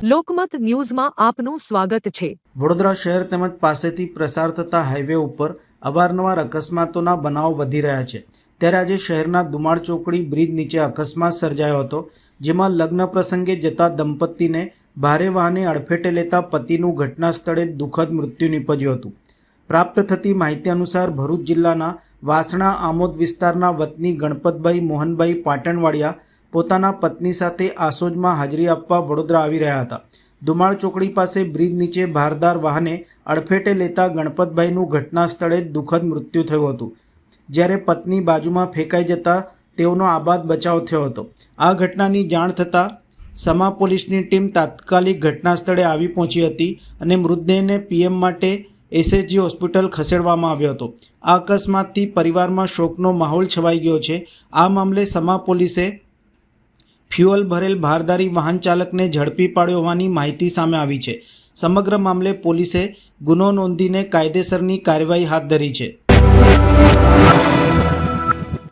લોકમત ન્યૂઝમાં આપનું સ્વાગત છે। વડોદરા શહેર તેમજ પાસેથી પ્રસાર થતા હાઈવે ઉપર અવારનવાર અકસ્માતોના બનાવો વધી રહ્યા છે। ત્યારે આજે શહેરના દુમાળ ચોકડી બ્રિજ નીચે અકસ્માત સર્જાયો હતો, જેમાં લગ્ન પ્રસંગે જતા દંપતીને ભારે વાહને અડફેટે લેતા પતિનું ઘટના સ્થળે દુઃખદ મૃત્યુ નીપજ્યું હતું। પ્રાપ્ત થતી માહિતી અનુસાર ભરૂચ જિલ્લાના વાસણા આમોદ વિસ્તારના વતની ગણપતભાઈ મોહનભાઈ પાટણવાડિયા પોતાના પત્ની સાથે આસોજમાં હાજરી આપવા વડોદરા આવી રહ્યા હતા। દુમાળ ચોકડી પાસે બ્રિજ નીચે ભારદાર વાહને અડફેટે લેતા ગણપતભાઈનું ઘટના સ્થળે જ દુઃખદ મૃત્યુ થયું હતું, જ્યારે પત્ની બાજુમાં ફેંકાઈ જતા તેઓનો આબાદ બચાવ થયો હતો। આ ઘટનાની જાણ થતાં સમા પોલીસની ટીમ તાત્કાલિક ઘટના સ્થળે આવી પહોંચી હતી અને મૃતદેહને પીએમ માટે એસએસજી હોસ્પિટલ ખસેડવામાં આવ્યો હતો। આ અકસ્માતથી પરિવારમાં શોકનો માહોલ છવાઈ ગયો છે। આ મામલે સમા પોલીસે ફ્યુઅલ ભરેલ ભારદારી વાહન ચાલકને ઝડપી પાડ્યો હોવાની માહિતી સામે આવી છે। સમગ્ર મામલે પોલીસે ગુનો નોંધીને કાયદેસરની કાર્યવાહી હાથ ધરી છે।